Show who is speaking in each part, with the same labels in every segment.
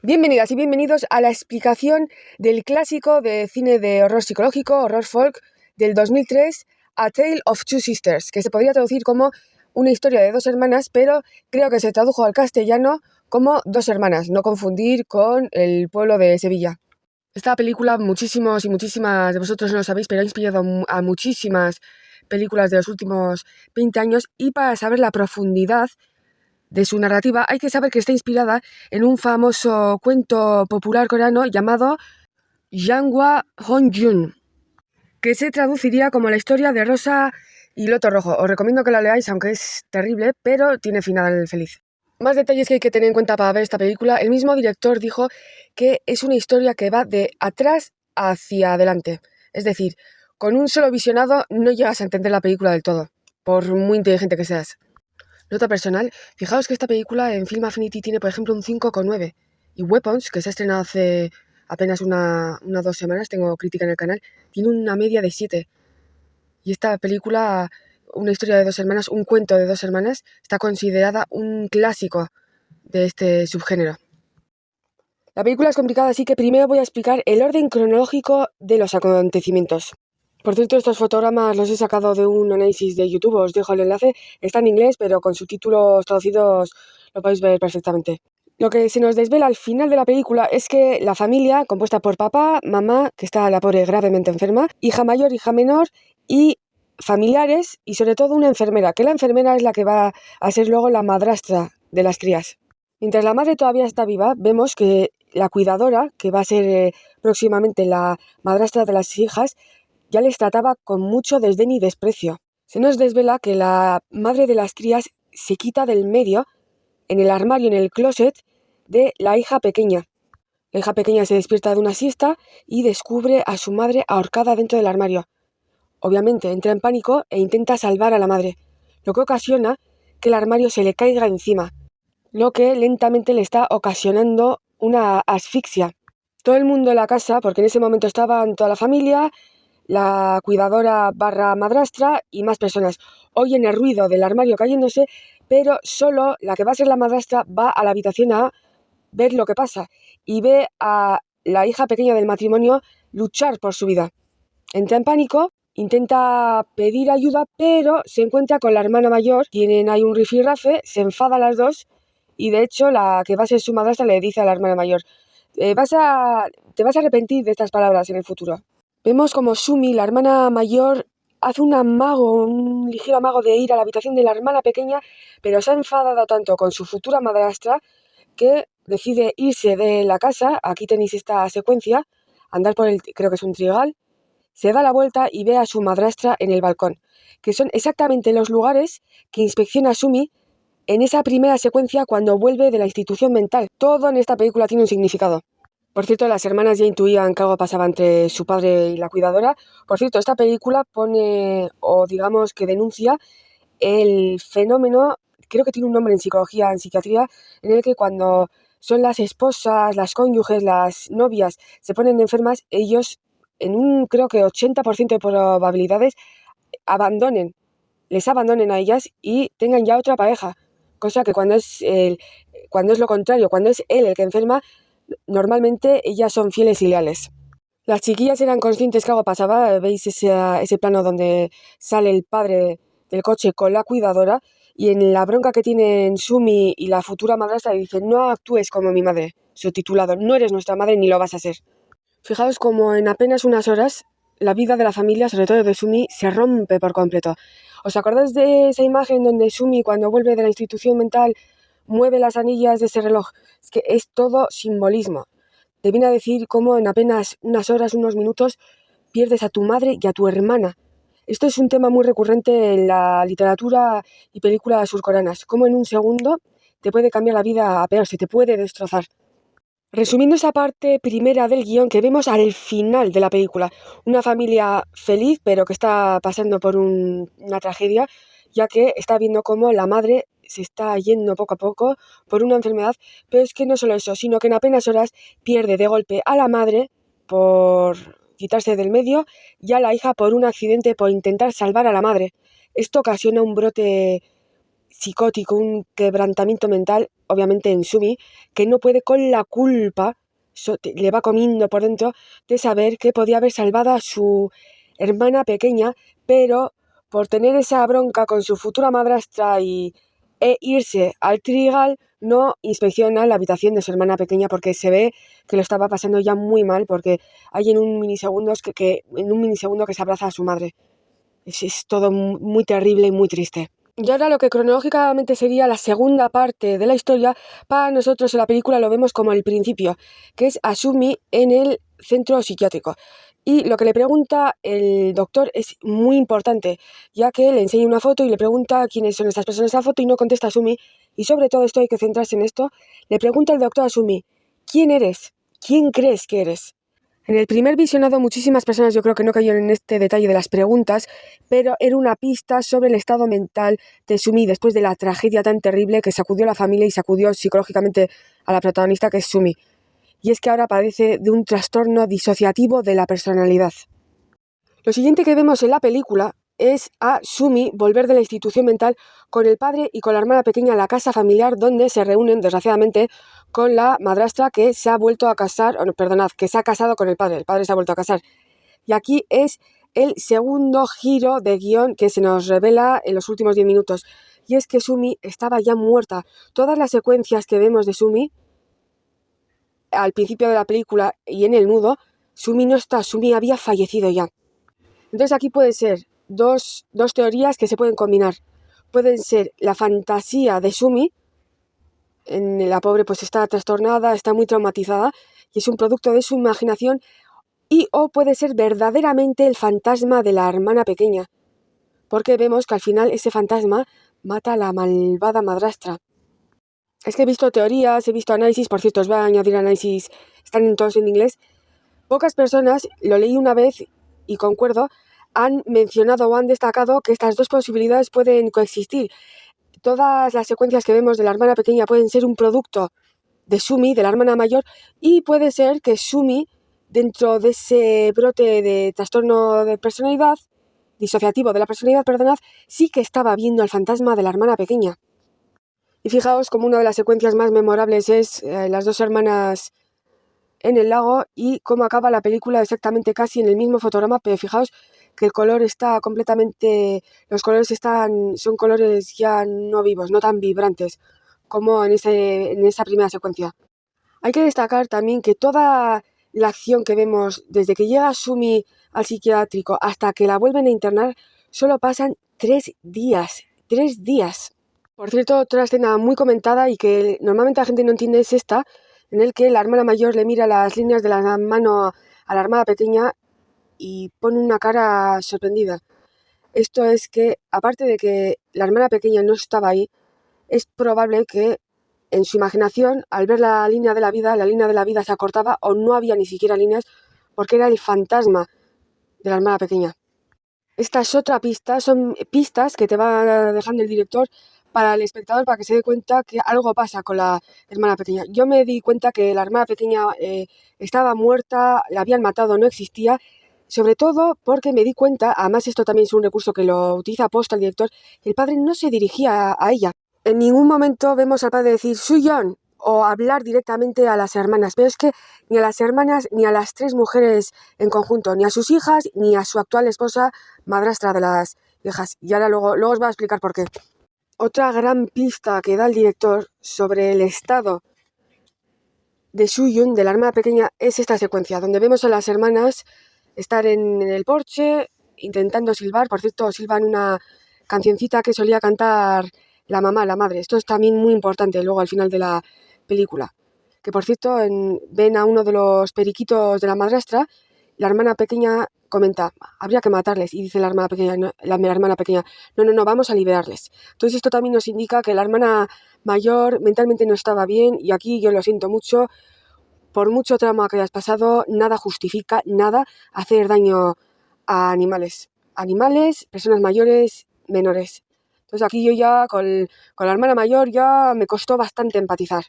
Speaker 1: Bienvenidas y bienvenidos a la explicación del clásico de cine de horror psicológico, horror folk, del 2003, A Tale of Two Sisters, que se podría traducir como una historia de dos hermanas, pero creo que se tradujo al castellano como Dos hermanas, no confundir con El pueblo de Sevilla. Esta película, muchísimos y muchísimas de vosotros no lo sabéis, pero ha inspirado a muchísimas películas de los últimos 20 años, y para saber la profundidad de su narrativa hay que saber que está inspirada en un famoso cuento popular coreano llamado Jangwa Hongjun, que se traduciría como la historia de Rosa y Loto Rojo. Os recomiendo que la leáis, aunque es terrible, pero tiene final feliz. Más detalles que hay que tener en cuenta para ver esta película. El mismo director dijo que es una historia que va de atrás hacia adelante. Es decir, con un solo visionado no llegas a entender la película del todo, por muy inteligente que seas. Nota personal, fijaos que esta película en Film Affinity tiene, por ejemplo, un 5,9. Y Weapons, que se ha estrenado hace apenas una 2 semanas, tengo crítica en el canal, tiene una media de 7. Y esta película, una historia de dos hermanas, un cuento de dos hermanas, está considerada un clásico de este subgénero. La película es complicada, así que primero voy a explicar el orden cronológico de los acontecimientos. Por cierto, estos fotogramas los he sacado de un análisis de YouTube, os dejo el enlace. Está en inglés, pero con subtítulos traducidos lo podéis ver perfectamente. Lo que se nos desvela al final de la película es que la familia, compuesta por papá, mamá, que está la pobre gravemente enferma, hija mayor, hija menor y familiares, y sobre todo una enfermera, que la enfermera es la que va a ser luego la madrastra de las crías. Mientras la madre todavía está viva, vemos que la cuidadora, que va a ser próximamente la madrastra de las hijas, ya les trataba con mucho desdén y desprecio. Se nos desvela que la madre de las crías se quita del medio, en el armario, en el closet, de la hija pequeña. La hija pequeña se despierta de una siesta y descubre a su madre ahorcada dentro del armario. Obviamente entra en pánico e intenta salvar a la madre, lo que ocasiona que el armario se le caiga encima, lo que lentamente le está ocasionando una asfixia. Todo el mundo en la casa, porque en ese momento estaban toda la familia, la cuidadora barra madrastra y más personas, oyen el ruido del armario cayéndose, pero solo la que va a ser la madrastra va a la habitación a ver lo que pasa y ve a la hija pequeña del matrimonio luchar por su vida. Entra en pánico, intenta pedir ayuda, pero se encuentra con la hermana mayor, tienen ahí un rifirrafe, se enfadan las dos y de hecho la que va a ser su madrastra le dice a la hermana mayor: te vas a arrepentir de estas palabras en el futuro. Vemos como Sumi, la hermana mayor, hace un ligero amago de ir a la habitación de la hermana pequeña, pero se ha enfadado tanto con su futura madrastra que decide irse de la casa. Aquí tenéis esta secuencia, andar por creo que es un trigal, se da la vuelta y ve a su madrastra en el balcón, que son exactamente los lugares que inspecciona Sumi en esa primera secuencia cuando vuelve de la institución mental. Todo en esta película tiene un significado. Por cierto, las hermanas ya intuían que algo pasaba entre su padre y la cuidadora. Por cierto, esta película pone, o digamos que denuncia, el fenómeno, creo que tiene un nombre en psicología, en psiquiatría, en el que cuando son las esposas, las cónyuges, las novias, se ponen enfermas, ellos en un, creo que 80% de probabilidades, les abandonen a ellas y tengan ya otra pareja. Cosa que cuando es lo contrario, cuando es él el que enferma, normalmente ellas son fieles y leales. Las chiquillas eran conscientes que algo pasaba. Veis ese plano donde sale el padre del coche con la cuidadora y en la bronca que tienen Sumi y la futura madrastra le dicen: no actúes como mi madre, subtitulado: no eres nuestra madre ni lo vas a ser. Fijaos como en apenas unas horas la vida de la familia, sobre todo de Sumi, se rompe por completo. ¿Os acordáis de esa imagen donde Sumi, cuando vuelve de la institución mental, mueve las anillas de ese reloj? Es que es todo simbolismo. Te viene a decir cómo en apenas unas horas, unos minutos, pierdes a tu madre y a tu hermana. Esto es un tema muy recurrente en la literatura y películas surcoreanas, cómo en un segundo te puede cambiar la vida a peor, se te puede destrozar. Resumiendo esa parte primera del guión que vemos al final de la película, una familia feliz pero que está pasando por una tragedia, ya que está viendo cómo la madre se está yendo poco a poco por una enfermedad, pero es que no solo eso, sino que en apenas horas pierde de golpe a la madre por quitarse del medio y a la hija por un accidente por intentar salvar a la madre. Esto ocasiona un brote psicótico, un quebrantamiento mental, obviamente en Sumi, que no puede con la culpa, le va comiendo por dentro, de saber que podía haber salvado a su hermana pequeña, pero por tener esa bronca con su futura madrastra e irse al Trigal, no inspecciona la habitación de su hermana pequeña porque se ve que lo estaba pasando ya muy mal, porque hay en un minisegundo que se abraza a su madre. Es todo muy terrible y muy triste. Y ahora lo que cronológicamente sería la segunda parte de la historia, para nosotros en la película lo vemos como el principio, que es Asumi en el centro psiquiátrico. Y lo que le pregunta el doctor es muy importante, ya que le enseña una foto y le pregunta quiénes son estas personas en esa foto y no contesta Asumi. Y sobre todo esto hay que centrarse en esto. Le pregunta el doctor a Asumi, ¿quién eres? ¿Quién crees que eres? En el primer visionado muchísimas personas yo creo que no cayeron en este detalle de las preguntas, pero era una pista sobre el estado mental de Sumi después de la tragedia tan terrible que sacudió a la familia y sacudió psicológicamente a la protagonista, que es Sumi. Y es que ahora padece de un trastorno disociativo de la personalidad. Lo siguiente que vemos en la película es a Sumi volver de la institución mental con el padre y con la hermana pequeña a la casa familiar, donde se reúnen, desgraciadamente, con la madrastra que se ha vuelto a casar, que se ha casado con el padre se ha vuelto a casar. Y aquí es el segundo giro de guión que se nos revela en los últimos 10 minutos. Y es que Sumi estaba ya muerta. Todas las secuencias que vemos de Sumi al principio de la película y en el nudo, Sumi no está, Sumi había fallecido ya. Entonces aquí puede ser dos teorías que se pueden combinar. Pueden ser la fantasía de Sumi, la pobre pues está trastornada, está muy traumatizada y es un producto de su imaginación, o puede ser verdaderamente el fantasma de la hermana pequeña, porque vemos que al final ese fantasma mata a la malvada madrastra. Es que he visto teorías, he visto análisis, por cierto os voy a añadir análisis, están todos en inglés. Pocas personas, lo leí una vez y concuerdo, han mencionado o han destacado que estas dos posibilidades pueden coexistir. Todas las secuencias que vemos de la hermana pequeña pueden ser un producto de Sumi, de la hermana mayor, y puede ser que Sumi, dentro de ese brote de trastorno de personalidad, disociativo de la personalidad, perdonad, sí que estaba viendo al fantasma de la hermana pequeña. Y fijaos como una de las secuencias más memorables es las dos hermanas en el lago y cómo acaba la película exactamente casi en el mismo fotograma, pero fijaos que el color está completamente, los colores son colores ya no vivos, no tan vibrantes como en esa primera secuencia. Hay que destacar también que toda la acción que vemos desde que llega Sumi al psiquiátrico hasta que la vuelven a internar solo pasan 3 días. 3 días. Por cierto, otra escena muy comentada y que normalmente la gente no entiende es esta, en el que la hermana mayor le mira las líneas de la mano a la hermana pequeña y pone una cara sorprendida. Esto es que, aparte de que la hermana pequeña no estaba ahí, es probable que en su imaginación, al ver la línea de la vida se acortaba o no había ni siquiera líneas porque era el fantasma de la hermana pequeña. Esta es otra pista, son pistas que te va dejando el director para el espectador para que se dé cuenta que algo pasa con la hermana pequeña. Yo me di cuenta que la hermana pequeña estaba muerta, la habían matado, no existía, sobre todo porque me di cuenta, además esto también es un recurso que lo utiliza posta el director, que el padre no se dirigía a ella. En ningún momento vemos al padre decir Suyeon o hablar directamente a las hermanas, pero es que ni a las hermanas ni a las 3 mujeres en conjunto, ni a sus hijas ni a su actual esposa, madrastra de las hijas. Y ahora luego os voy a explicar por qué. Otra gran pista que da el director sobre el estado de Suyun, de la hermana pequeña, es esta secuencia, donde vemos a las hermanas estar en el porche intentando silbar. Por cierto, silban una cancioncita que solía cantar la mamá, la madre. Esto es también muy importante luego al final de la película. Que por cierto, ven a uno de los periquitos de la madrastra, la hermana pequeña comenta, habría que matarles, y dice la hermana pequeña, no, vamos a liberarles. Entonces esto también nos indica que la hermana mayor mentalmente no estaba bien, y aquí yo lo siento mucho, por mucho trauma que hayas pasado, nada justifica, nada, hacer daño a animales, personas mayores, menores. Entonces aquí yo ya con la hermana mayor ya me costó bastante empatizar.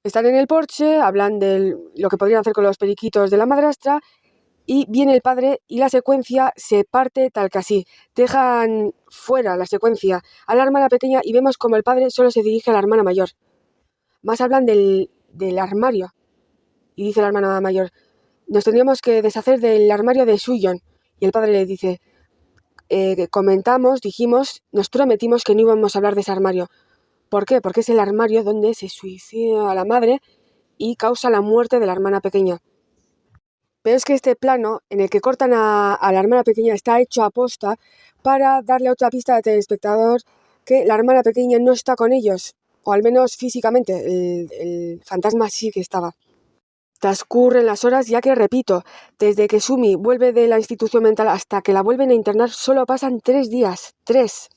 Speaker 1: Están en el porche, hablan de lo que podrían hacer con los periquitos de la madrastra y viene el padre y la secuencia se parte tal que así. Dejan fuera la secuencia a la hermana pequeña y vemos como el padre solo se dirige a la hermana mayor. Más hablan del armario y dice la hermana mayor, nos tendríamos que deshacer del armario de Suyon. Y el padre le dice, dijimos, nos prometimos que no íbamos a hablar de ese armario. ¿Por qué? Porque es el armario donde se suicida a la madre y causa la muerte de la hermana pequeña. Pero es que este plano en el que cortan a la hermana pequeña está hecho a posta para darle otra pista al telespectador que la hermana pequeña no está con ellos, o al menos físicamente, el fantasma sí que estaba. Transcurren las horas, ya que, repito, desde que Sumi vuelve de la institución mental hasta que la vuelven a internar solo pasan 3 días. 3.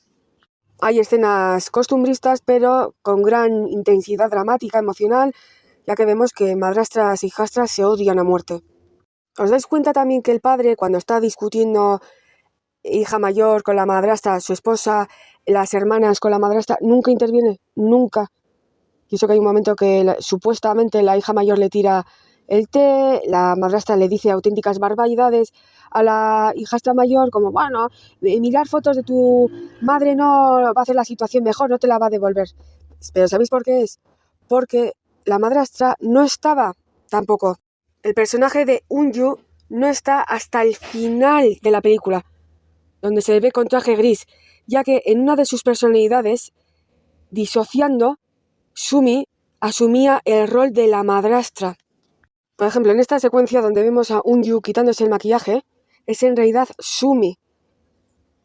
Speaker 1: Hay escenas costumbristas, pero con gran intensidad dramática, emocional, ya que vemos que madrastras y hijastras se odian a muerte. ¿Os dais cuenta también que el padre, cuando está discutiendo hija mayor con la madrastra, su esposa, las hermanas con la madrastra, nunca interviene? Nunca. Y eso que hay un momento que supuestamente la hija mayor le tira el té, la madrastra le dice auténticas barbaridades a la hijastra mayor, como, bueno, mirar fotos de tu madre no va a hacer la situación mejor, no te la va a devolver. Pero ¿sabéis por qué es? Porque la madrastra no estaba tampoco. El personaje de Unyu no está hasta el final de la película, donde se ve con traje gris, ya que en una de sus personalidades, disociando, Sumi asumía el rol de la madrastra. Por ejemplo, en esta secuencia donde vemos a Unyu quitándose el maquillaje, es en realidad Sumi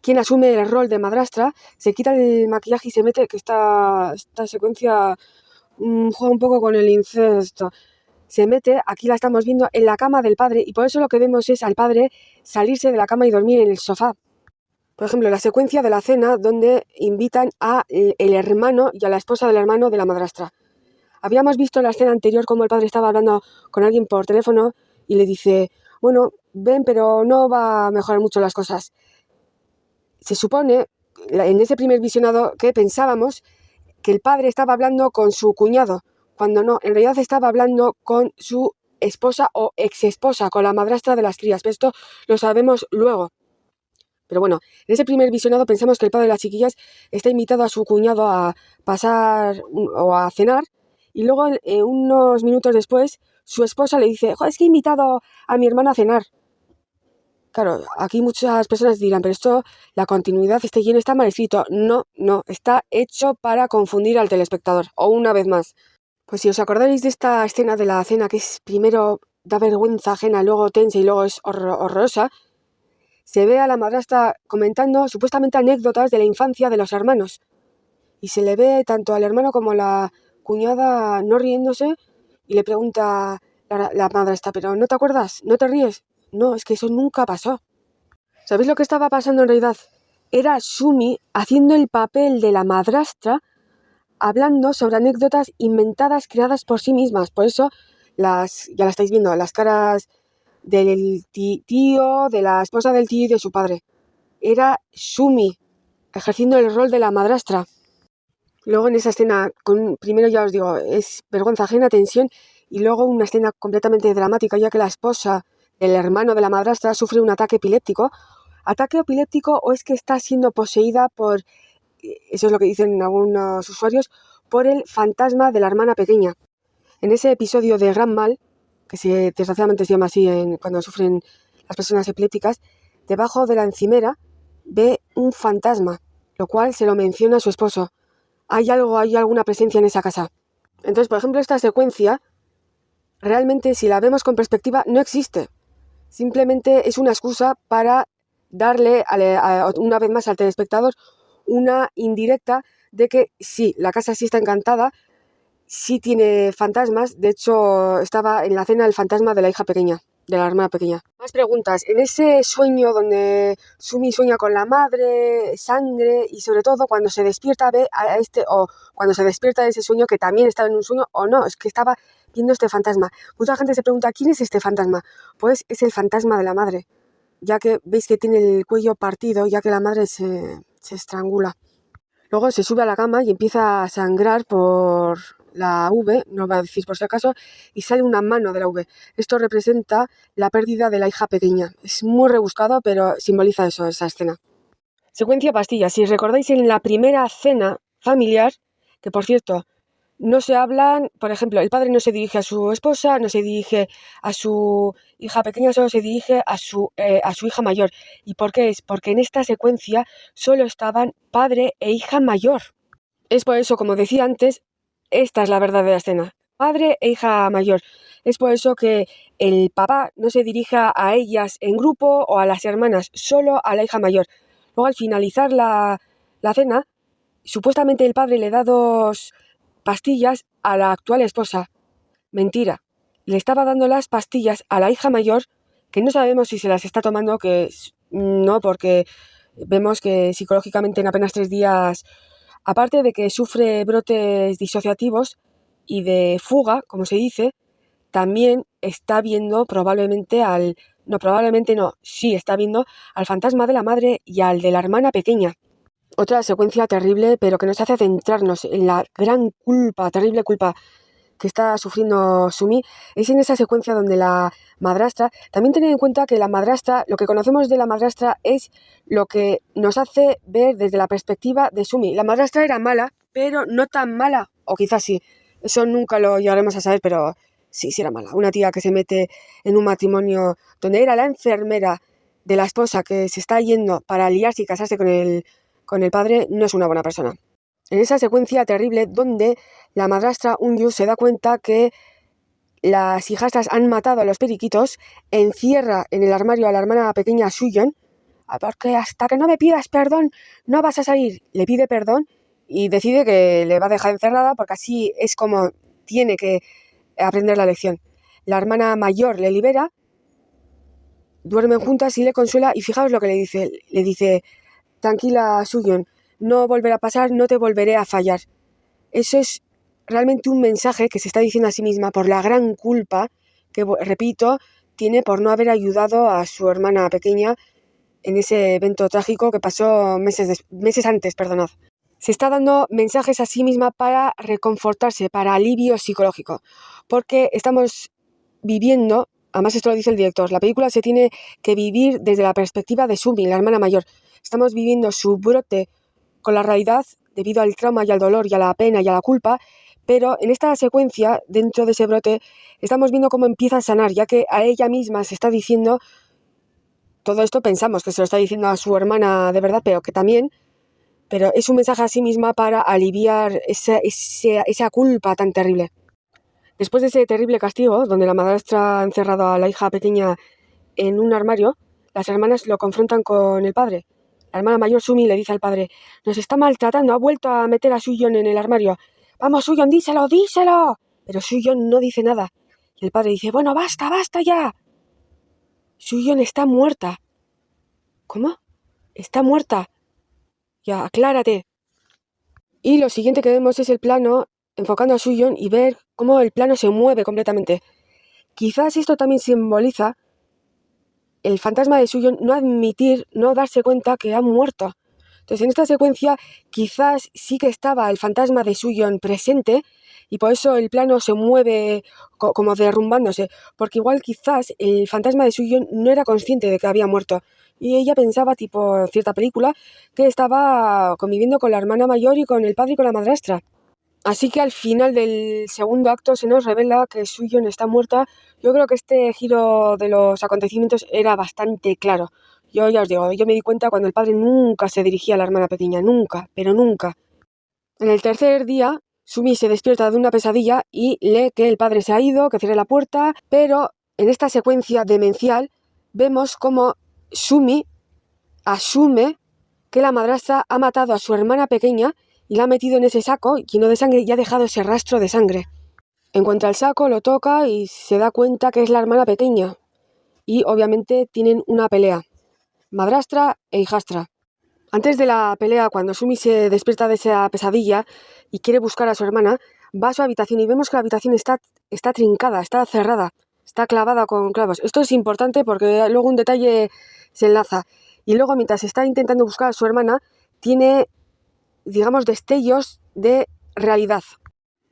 Speaker 1: quien asume el rol de madrastra, se quita el maquillaje y se mete, que esta secuencia juega un poco con el incesto. Se mete, aquí la estamos viendo, en la cama del padre, y por eso lo que vemos es al padre salirse de la cama y dormir en el sofá. Por ejemplo, la secuencia de la cena donde invitan a el hermano y a la esposa del hermano de la madrastra. Habíamos visto en la escena anterior cómo el padre estaba hablando con alguien por teléfono y le dice, bueno, ven, pero no va a mejorar mucho las cosas. Se supone, en ese primer visionado, que pensábamos que el padre estaba hablando con su cuñado, cuando no, en realidad estaba hablando con su esposa o exesposa, con la madrastra de las crías, pero esto lo sabemos luego. Pero bueno, en ese primer visionado pensamos que el padre de las chiquillas está invitado a su cuñado a pasar o a cenar, y luego unos minutos después su esposa le dice, joder, es que he invitado a mi hermana a cenar. Claro, aquí muchas personas dirán, pero esto, la continuidad, este guion está mal escrito. No, está hecho para confundir al telespectador, o una vez más. Pues si os acordáis de esta escena de la cena, que es primero da vergüenza ajena, luego tensa y luego es horrorosa, se ve a la madrastra comentando supuestamente anécdotas de la infancia de los hermanos. Y se le ve tanto al hermano como a la cuñada no riéndose, y le pregunta la madrastra, ¿pero no te acuerdas? ¿No te ríes? No, es que eso nunca pasó. ¿Sabéis lo que estaba pasando en realidad? Era Sumi haciendo el papel de la madrastra, hablando sobre anécdotas inventadas, creadas por sí mismas. Por eso, ya la estáis viendo, las caras del tío, de la esposa del tío y de su padre. Era Sumi ejerciendo el rol de la madrastra. Luego en esa escena, primero ya os digo, es vergüenza ajena, tensión, y luego una escena completamente dramática, ya que la esposa del hermano de la madrastra sufre un ataque epiléptico. ¿Ataque epiléptico o es que está siendo poseída por, eso es lo que dicen algunos usuarios, por el fantasma de la hermana pequeña? En ese episodio de Gran Mal, que desgraciadamente se llama así cuando sufren las personas epilépticas, debajo de la encimera ve un fantasma, lo cual se lo menciona a su esposo. Hay alguna presencia en esa casa. Entonces, por ejemplo, esta secuencia, realmente si la vemos con perspectiva, no existe. Simplemente es una excusa para darle una vez más al telespectador una indirecta de que sí, la casa sí está encantada, sí tiene fantasmas. De hecho, estaba en la cena el fantasma de la hija pequeña, de la hermana pequeña. Más preguntas. En ese sueño donde Sumi sueña con la madre, sangre, y sobre todo cuando se despierta ve a o cuando se despierta de ese sueño, que también estaba en un sueño, o no, es que estaba viendo este fantasma. Mucha gente se pregunta, ¿quién es este fantasma? Pues es el fantasma de la madre, ya que veis que tiene el cuello partido, ya que la madre se estrangula. Luego se sube a la cama y empieza a sangrar por la V, no va a decir por si acaso, y sale una mano de la V. Esto representa la pérdida de la hija pequeña. Es muy rebuscado, pero simboliza eso, esa escena. Secuencia pastilla. Si recordáis en la primera cena familiar, que por cierto, no se hablan, por ejemplo, el padre no se dirige a su esposa, no se dirige a su hija pequeña, solo se dirige a su hija mayor. ¿Y por qué es? Porque en esta secuencia solo estaban padre e hija mayor. Es por eso, como decía antes, esta es la verdadera escena. Padre e hija mayor. Es por eso que el papá no se dirija a ellas en grupo o a las hermanas, solo a la hija mayor. Luego, al finalizar la cena, supuestamente el padre le da 2 pastillas a la actual esposa. Mentira. Le estaba dando las pastillas a la hija mayor, que no sabemos si se las está tomando, que no, porque vemos que psicológicamente en apenas 3 días, aparte de que sufre brotes disociativos y de fuga, como se dice, también está viendo sí está viendo al fantasma de la madre y al de la hermana pequeña. Otra secuencia terrible, pero que nos hace centrarnos en la gran culpa, terrible culpa que está sufriendo Sumi, es en esa secuencia donde la madrastra, también tened en cuenta que la madrastra, lo que conocemos de la madrastra es lo que nos hace ver desde la perspectiva de Sumi. La madrastra era mala, pero no tan mala, o quizás sí, eso nunca lo llegaremos a saber, pero sí era mala. Una tía que se mete en un matrimonio donde era la enfermera de la esposa que se está yendo para liarse y casarse con el padre, no es una buena persona. En esa secuencia terrible donde la madrastra Unyu se da cuenta que las hijastras han matado a los periquitos, encierra en el armario a la hermana pequeña Suyeon, porque hasta que no me pidas perdón no vas a salir. Le pide perdón y decide que le va a dejar encerrada porque así es como tiene que aprender la lección. La hermana mayor le libera, duermen juntas y le consuela, y fijaos lo que le dice, tranquila Suyeon, no volverá a pasar, no te volveré a fallar. Eso es realmente un mensaje que se está diciendo a sí misma por la gran culpa que, repito, tiene por no haber ayudado a su hermana pequeña en ese evento trágico que pasó meses antes. Se está dando mensajes a sí misma para reconfortarse, para alivio psicológico, porque estamos viviendo, además esto lo dice el director, la película se tiene que vivir desde la perspectiva de Sumi, la hermana mayor. Estamos viviendo su brote con la realidad debido al trauma y al dolor y a la pena y a la culpa, pero en esta secuencia, dentro de ese brote, estamos viendo cómo empieza a sanar, ya que a ella misma se está diciendo, todo esto pensamos que se lo está diciendo a su hermana de verdad, pero es un mensaje a sí misma para aliviar esa culpa tan terrible. Después de ese terrible castigo, donde la madrastra ha encerrado a la hija pequeña en un armario, las hermanas lo confrontan con el padre. La hermana mayor Sumi le dice al padre, nos está maltratando, ha vuelto a meter a Suyeon en el armario. Vamos, Suyeon, díselo, díselo. Pero Suyeon no dice nada. Y el padre dice, bueno, basta ya. Suyeon está muerta. ¿Cómo? Está muerta. Ya, aclárate. Y lo siguiente que vemos es el plano enfocando a Suyeon y ver cómo el plano se mueve completamente. Quizás esto también simboliza el fantasma de Suyeon no darse cuenta que ha muerto. Entonces, en esta secuencia quizás sí que estaba el fantasma de Suyeon presente y por eso el plano se mueve como derrumbándose, porque igual quizás el fantasma de Suyeon no era consciente de que había muerto y ella pensaba, tipo cierta película, que estaba conviviendo con la hermana mayor y con el padre y con la madrastra. Así que al final del segundo acto se nos revela que Suyeon está muerta. Yo creo que este giro de los acontecimientos era bastante claro. Yo ya os digo, yo me di cuenta cuando el padre nunca se dirigía a la hermana pequeña, nunca, pero nunca. En el tercer día, Sumi se despierta de una pesadilla y lee que el padre se ha ido, que cierre la puerta, pero en esta secuencia demencial vemos cómo Sumi asume que la madrastra ha matado a su hermana pequeña y la ha metido en ese saco lleno de sangre y ha dejado ese rastro de sangre. Encuentra el saco, lo toca y se da cuenta que es la hermana pequeña. Y obviamente tienen una pelea. Madrastra e hijastra. Antes de la pelea, cuando Sumi se despierta de esa pesadilla y quiere buscar a su hermana, va a su habitación y vemos que la habitación está trincada, está cerrada, está clavada con clavos. Esto es importante porque luego un detalle se enlaza. Y luego, mientras está intentando buscar a su hermana, tiene, digamos, destellos de realidad.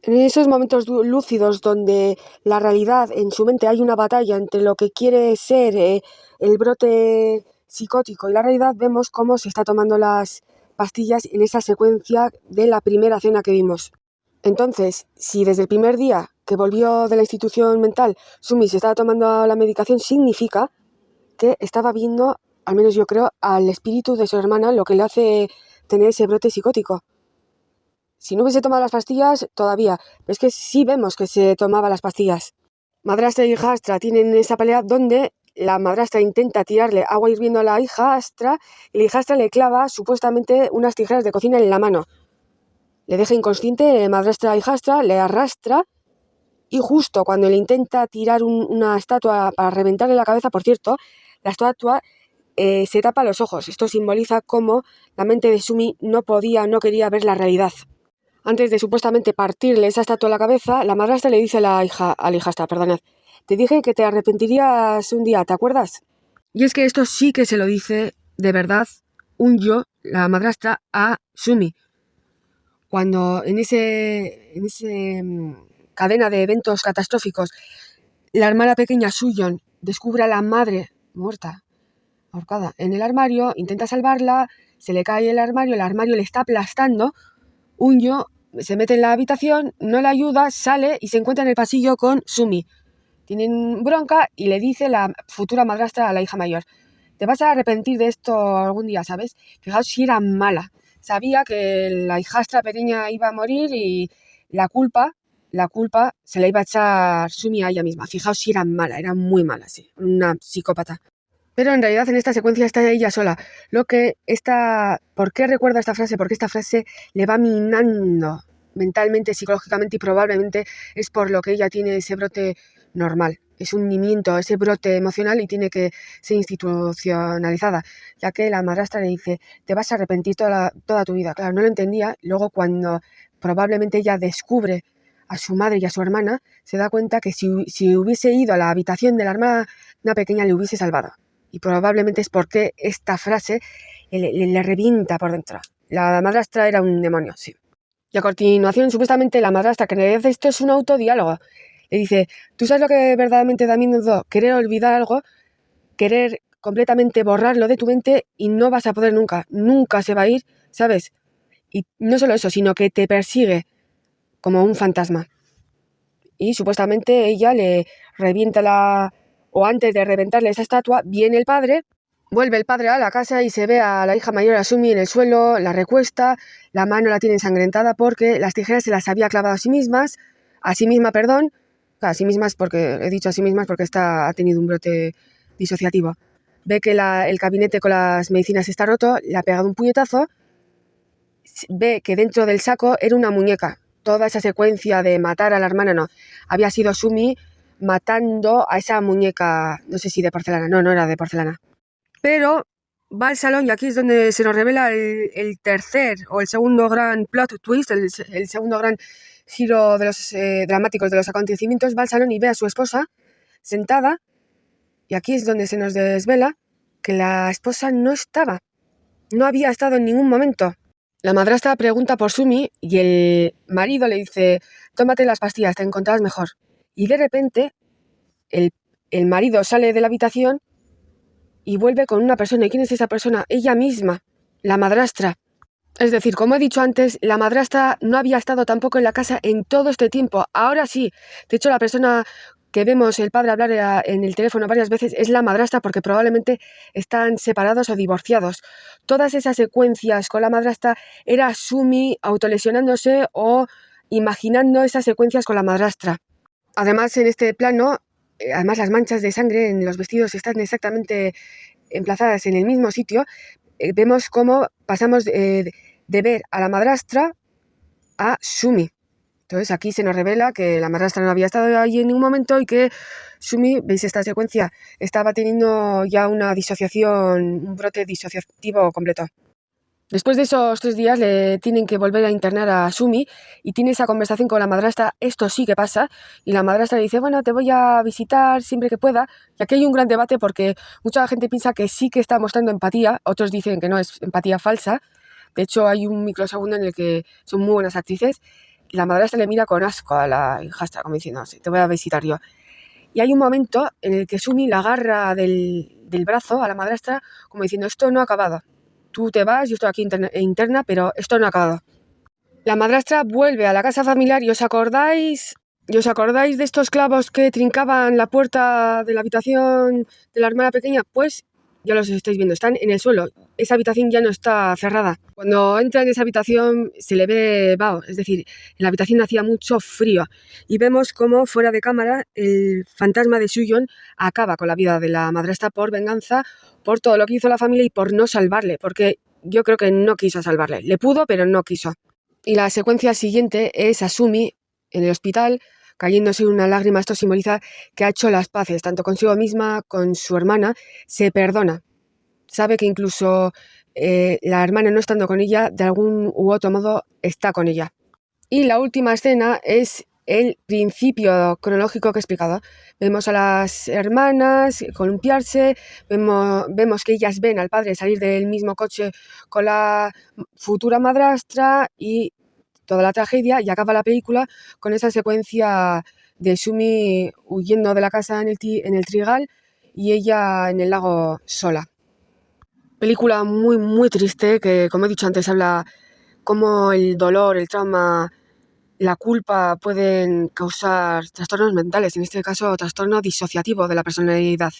Speaker 1: En esos momentos lúcidos donde la realidad, en su mente hay una batalla entre lo que quiere ser el brote psicótico y la realidad, vemos cómo se está tomando las pastillas en esa secuencia de la primera cena que vimos. Entonces, si desde el primer día que volvió de la institución mental Sumi se estaba tomando la medicación, significa que estaba viendo, al menos yo creo, al espíritu de su hermana, lo que le hace tener ese brote psicótico. Si no hubiese tomado las pastillas, todavía. Pero es que sí vemos que se tomaba las pastillas. Madrastra y hijastra tienen esa pelea donde la madrastra intenta tirarle agua hirviendo a la hijastra y la hijastra le clava supuestamente unas tijeras de cocina en la mano. Le deja inconsciente, madrastra e hijastra, le arrastra y justo cuando le intenta tirar una estatua para reventarle la cabeza, por cierto, la estatua se tapa los ojos. Esto simboliza cómo la mente de Sumi no quería ver la realidad. Antes de supuestamente partirle esa estatua a la cabeza, la madrastra le dice a la hijastra, perdonad, te dije que te arrepentirías un día, ¿te acuerdas? Y es que esto sí que se lo dice de verdad un yo, la madrastra, a Sumi. Cuando en ese cadena de eventos catastróficos, la hermana pequeña Suyeon descubre a la madre muerta, ahorcada, en el armario, intenta salvarla, se le cae el armario le está aplastando, un yo se mete en la habitación, no la ayuda, sale y se encuentra en el pasillo con Sumi. Tienen bronca y le dice la futura madrastra a la hija mayor, te vas a arrepentir de esto algún día, ¿sabes? Fijaos si era mala. Sabía que la hijastra pequeña iba a morir y la culpa se la iba a echar Sumi a ella misma. Fijaos si era mala, era muy mala, sí, una psicópata. Pero en realidad en esta secuencia está ella sola. ¿Por qué recuerda esta frase? Porque esta frase le va minando mentalmente, psicológicamente y probablemente es por lo que ella tiene ese brote normal. Es un hundimiento, ese brote emocional y tiene que ser institucionalizada. Ya que la madrastra le dice, te vas a arrepentir toda tu vida. Claro, no lo entendía. Luego cuando probablemente ella descubre a su madre y a su hermana, se da cuenta que si hubiese ido a la habitación de la hermana pequeña le hubiese salvado. Y probablemente es porque esta frase le revienta por dentro. La madrastra era un demonio, sí. Y a continuación, supuestamente, la madrastra, que en realidad esto es un autodiálogo, le dice, ¿tú sabes lo que verdaderamente da miedo? Querer olvidar algo, querer completamente borrarlo de tu mente y no vas a poder nunca se va a ir, ¿sabes? Y no solo eso, sino que te persigue como un fantasma. Y supuestamente ella le revienta o antes de reventarle esa estatua, viene el padre, vuelve el padre a la casa y se ve a la hija mayor Asumi en el suelo, la recuesta, la mano la tiene ensangrentada porque las tijeras se las había clavado a sí misma, porque he dicho a sí mismas porque ha tenido un brote disociativo. Ve que el gabinete con las medicinas está roto, le ha pegado un puñetazo, ve que dentro del saco era una muñeca. Toda esa secuencia de matar a la hermana no. Había sido Sumi matando a esa muñeca, no sé si de porcelana, no era de porcelana. Pero va al salón y aquí es donde se nos revela el tercer o el segundo gran plot twist, el segundo gran giro de los dramáticos de los acontecimientos. Va al salón y ve a su esposa sentada y aquí es donde se nos desvela que la esposa no había estado en ningún momento. La madrastra pregunta por Sumi y el marido le dice, tómate las pastillas, te encontrarás mejor. Y de repente el marido sale de la habitación y vuelve con una persona. ¿Y quién es esa persona? Ella misma, la madrastra. Es decir, como he dicho antes, la madrastra no había estado tampoco en la casa en todo este tiempo. Ahora sí. De hecho, la persona que vemos el padre hablar en el teléfono varias veces es la madrastra porque probablemente están separados o divorciados. Todas esas secuencias con la madrastra era Sumi autolesionándose o imaginando esas secuencias con la madrastra. Además, en este plano, las manchas de sangre en los vestidos están exactamente emplazadas en el mismo sitio. Vemos cómo pasamos de ver a la madrastra a Sumi. Entonces aquí se nos revela que la madrastra no había estado allí en ningún momento y que Sumi, veis esta secuencia, estaba teniendo ya una disociación, un brote disociativo completo. Después de esos 3 días le tienen que volver a internar a Sumi y tiene esa conversación con la madrastra, esto sí que pasa, y la madrastra le dice, bueno, te voy a visitar siempre que pueda, y aquí hay un gran debate porque mucha gente piensa que sí que está mostrando empatía, otros dicen que no, es empatía falsa. De hecho hay un microsegundo en el que son muy buenas actrices, la madrastra le mira con asco a la hijastra, como diciendo, sí, te voy a visitar yo. Y hay un momento en el que Sumi la agarra del brazo a la madrastra, como diciendo, esto no ha acabado. Tú te vas, yo estoy aquí interna, pero esto no ha acabado. La madrastra vuelve a la casa familiar y ¿os acordáis de estos clavos que trincaban la puerta de la habitación de la hermana pequeña? Pues ya los estáis viendo, están en el suelo. Esa habitación ya no está cerrada. Cuando entra en esa habitación se le ve vaho, es decir, en la habitación hacía mucho frío. Y vemos cómo fuera de cámara el fantasma de Soo-yeon acaba con la vida de la madrastra por venganza, por todo lo que hizo la familia y por no salvarle, porque yo creo que no quiso salvarle. Le pudo, pero no quiso. Y la secuencia siguiente es Asumi en el hospital, cayéndose una lágrima. Esto simboliza que ha hecho las paces, tanto consigo misma, con su hermana. Se perdona. Sabe que incluso la hermana no estando con ella, de algún u otro modo está con ella. Y la última escena es el principio cronológico que he explicado. Vemos a las hermanas columpiarse, vemos que ellas ven al padre salir del mismo coche con la futura madrastra y toda la tragedia, y acaba la película con esa secuencia de Sumi huyendo de la casa en el trigal y ella en el lago sola. Película muy, muy triste que, como he dicho antes, habla cómo el dolor, el trauma, la culpa pueden causar trastornos mentales, en este caso trastorno disociativo de la personalidad.